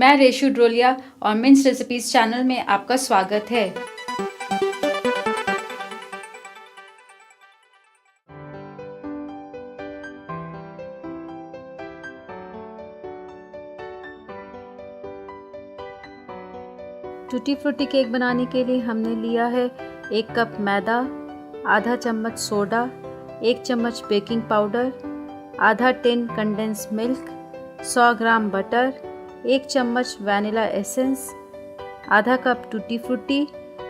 मैं रेशु ड्रोलिया और mince recipes channel में आपका स्वागत है। टूटी फ्रूटी केक बनाने के लिए हमने लिया है 1 कप मैदा, आधा चम्मच सोडा, 1 चम्मच बेकिंग पाउडर, आधा टिन कंडेंस मिल्क, 100 ग्राम बटर, 1 चम्मच वैनिला एसेंस, आधा कप टूटी फ्रूटी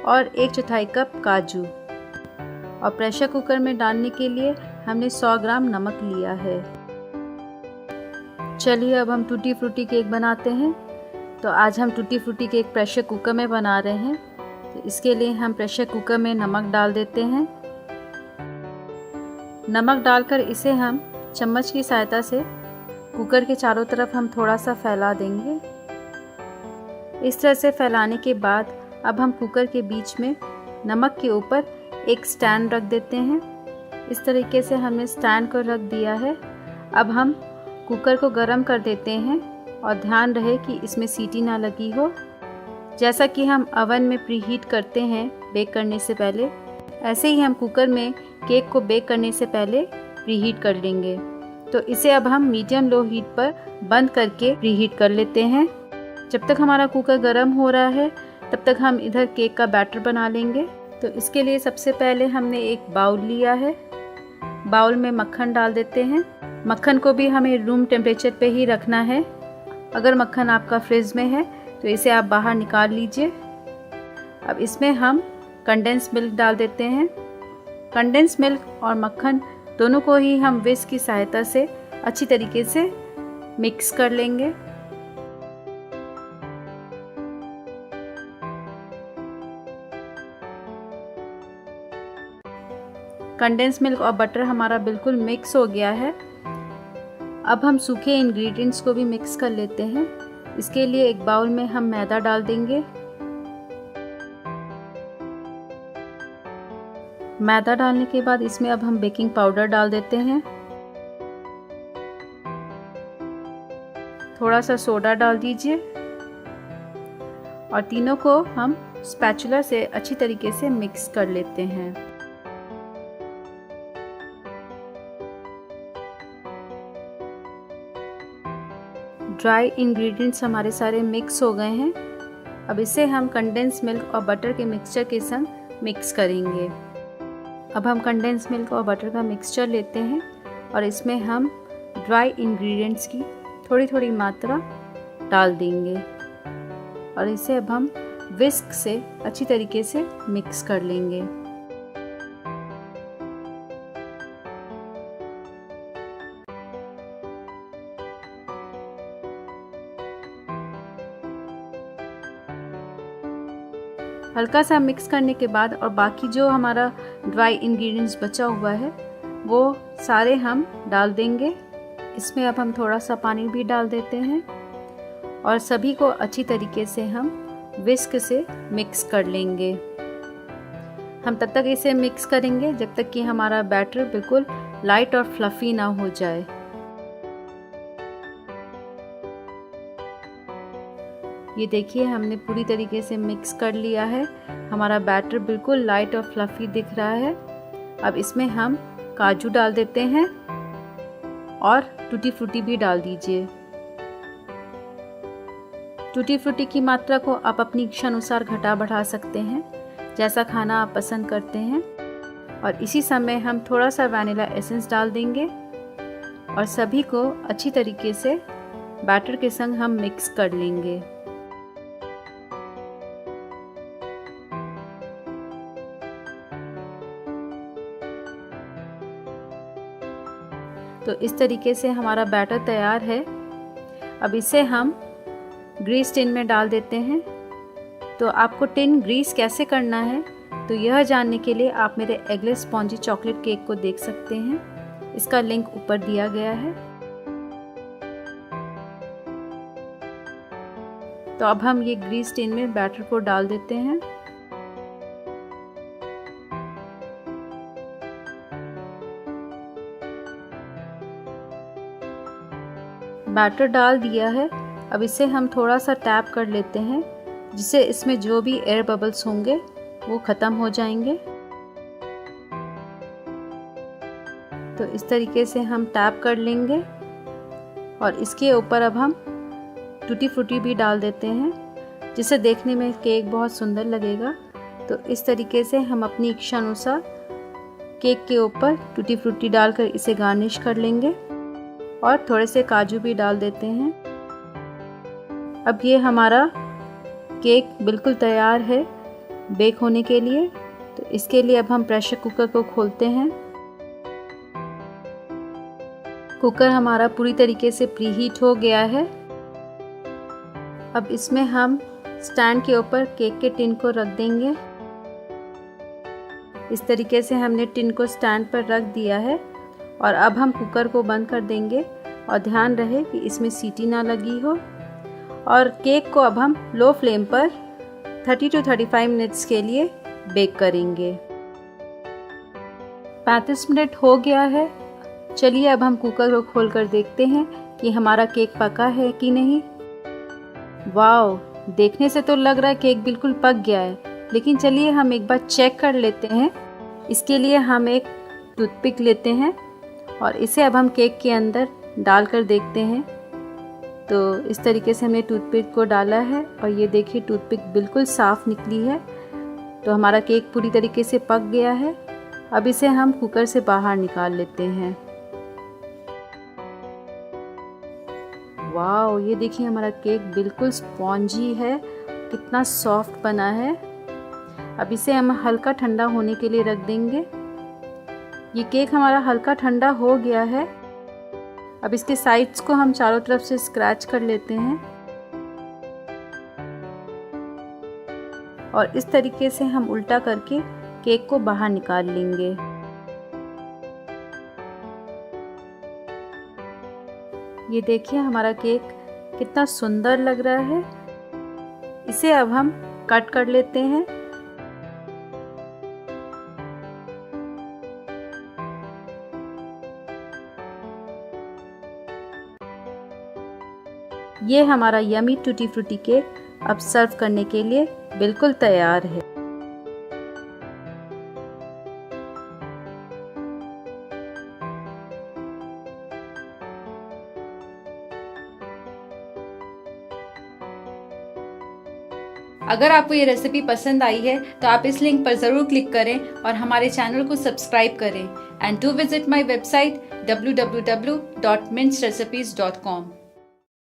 और 1/4 कप काजू। और प्रेशर कुकर में डालने के लिए हमने 100 ग्राम नमक लिया है। चलिए अब हम टूटी फ्रूटी केक बनाते हैं। तो आज हम tutti frutti cake pressure cooker में बना रहे हैं। तो इसके लिए हम प्रेशर कुकर में नमक डाल देते हैं। नमक डालकर इसे हम चम्मच की सहायता से कुकर के चारों तरफ हम थोड़ा सा फैला देंगे। इस तरह से फैलाने के बाद अब हम कुकर के बीच में नमक के ऊपर एक स्टैंड रख देते हैं। इस तरीके से हमने स्टैंड को रख दिया है। अब हम कुकर को गर्म कर देते हैं और ध्यान रहे कि इसमें सीटी ना लगी हो। जैसा कि हम अवन में प्रीहीट करते हैं बेक करने से पहले, ऐसे ही हम कुकर में केक को बेक करने से पहले प्रीहीट कर लेंगे। तो इसे अब हम मीडियम लो हीट पर बंद करके प्रीहीट कर लेते हैं। जब तक हमारा कुकर गर्म हो रहा है तब तक हम इधर केक का बैटर बना लेंगे। तो इसके लिए सबसे पहले हमने एक बाउल लिया है। बाउल में मक्खन डाल देते हैं। मक्खन को भी हमें रूम टेम्परेचर पे ही रखना है। अगर मक्खन आपका फ्रिज में है तो इसे आप बाहर निकाल लीजिए। अब इसमें हम कंडेंस मिल्क डाल देते हैं। कंडेंस मिल्क और मक्खन दोनों को ही हम विस्क की सहायता से अच्छी तरीके से मिक्स कर लेंगे। कंडेंस मिल्क और बटर हमारा बिल्कुल मिक्स हो गया है। अब हम सूखे इंग्रेडिएंट्स को भी मिक्स कर लेते हैं। इसके लिए एक बाउल में हम मैदा डाल देंगे। मैदा डालने के बाद इसमें अब हम बेकिंग पाउडर डाल देते हैं। थोड़ा सा सोडा डाल दीजिए और तीनों को हम स्पैचुला से अच्छी तरीके से मिक्स कर लेते हैं। ड्राई इंग्रेडिएंट्स हमारे सारे मिक्स हो गए हैं। अब इसे हम कंडेंस मिल्क और बटर के मिक्सचर के संग मिक्स करेंगे। अब हम कंडेंस मिल्क और बटर का मिक्सचर लेते हैं और इसमें हम ड्राई इंग्रेडिएंट्स की थोड़ी थोड़ी मात्रा डाल देंगे और इसे अब हम विस्क से अच्छी तरीके से मिक्स कर लेंगे। हल्का सा मिक्स करने के बाद और बाकी जो हमारा ड्राई इंग्रेडिएंट्स बचा हुआ है वो सारे हम डाल देंगे। इसमें अब हम थोड़ा सा पानी भी डाल देते हैं और सभी को अच्छी तरीके से हम विस्क से मिक्स कर लेंगे। हम तब तक इसे मिक्स करेंगे जब तक कि हमारा बैटर बिल्कुल लाइट और फ्लफी ना हो जाए। ये देखिए हमने पूरी तरीके से मिक्स कर लिया है। हमारा बैटर बिल्कुल लाइट और फ्लफी दिख रहा है। अब इसमें हम काजू डाल देते हैं और टूटी फ्रूटी भी डाल दीजिए। टूटी फ्रूटी की मात्रा को आप अपनी इच्छा अनुसार घटा बढ़ा सकते हैं, जैसा खाना आप पसंद करते हैं। और इसी समय हम थोड़ा सा वैनिला एसेंस डाल देंगे और सभी को अच्छी तरीके से बैटर के संग हम मिक्स कर लेंगे। तो इस तरीके से हमारा बैटर तैयार है। अब इसे हम ग्रीस टिन में डाल देते हैं। तो आपको टिन ग्रीस कैसे करना है तो यह जानने के लिए आप मेरे एगलेस स्पॉन्जी चॉकलेट केक को देख सकते हैं। इसका लिंक ऊपर दिया गया है। तो अब हम ये ग्रीस टिन में बैटर को डाल देते हैं। बैटर डाल दिया है। अब इसे हम थोड़ा सा टैप कर लेते हैं, जिससे इसमें जो भी एयर बबल्स होंगे वो ख़त्म हो जाएंगे। तो इस तरीके से हम टैप कर लेंगे और इसके ऊपर अब हम टूटी फ्रूटी भी डाल देते हैं, जिससे देखने में केक बहुत सुंदर लगेगा। तो इस तरीके से हम अपनी इच्छा अनुसार केक के ऊपर टूटी फ्रूटी डालकर इसे गार्निश कर लेंगे और थोड़े से काजू भी डाल देते हैं। अब ये हमारा केक बिल्कुल तैयार है बेक होने के लिए। तो इसके लिए अब हम प्रेशर कुकर को खोलते हैं। कुकर हमारा पूरी तरीके से प्रीहीट हो गया है। अब इसमें हम स्टैंड के ऊपर केक के टिन को रख देंगे। इस तरीके से हमने टिन को स्टैंड पर रख दिया है और अब हम कुकर को बंद कर देंगे और ध्यान रहे कि इसमें सीटी ना लगी हो। और केक को अब हम लो फ्लेम पर 30 to 35 मिनट्स के लिए बेक करेंगे। 35 मिनट हो गया है। चलिए अब हम कुकर को खोलकर देखते हैं कि हमारा केक पका है कि नहीं। वाओ, देखने से तो लग रहा है केक बिल्कुल पक गया है, लेकिन चलिए हम एक बार चेक कर लेते हैं। इसके लिए हम एक टूथपिक लेते हैं और इसे अब हम केक के अंदर डालकर देखते हैं। तो इस तरीके से हमने टूथपिक को डाला है और ये देखिए टूथपिक बिल्कुल साफ़ निकली है। तो हमारा केक पूरी तरीके से पक गया है। अब इसे हम कुकर से बाहर निकाल लेते हैं। वाओ, ये देखिए हमारा केक बिल्कुल स्पॉन्जी है, कितना सॉफ्ट बना है। अब इसे हम हल्का ठंडा होने के लिए रख देंगे। ये केक हमारा हल्का ठंडा हो गया है। अब इसके साइड्स को हम चारों तरफ से स्क्रैच कर लेते हैं और इस तरीके से हम उल्टा करके केक को बाहर निकाल लेंगे। ये देखिए हमारा केक कितना सुंदर लग रहा है। इसे अब हम कट कर लेते हैं। ये हमारा यमी टूटी फ्रूटी केक अब सर्व करने के लिए बिल्कुल तैयार है। अगर आपको ये रेसिपी पसंद आई है तो आप इस लिंक पर ज़रूर क्लिक करें और हमारे चैनल को सब्सक्राइब करें। And do visit my website www.mincedrecipes.com।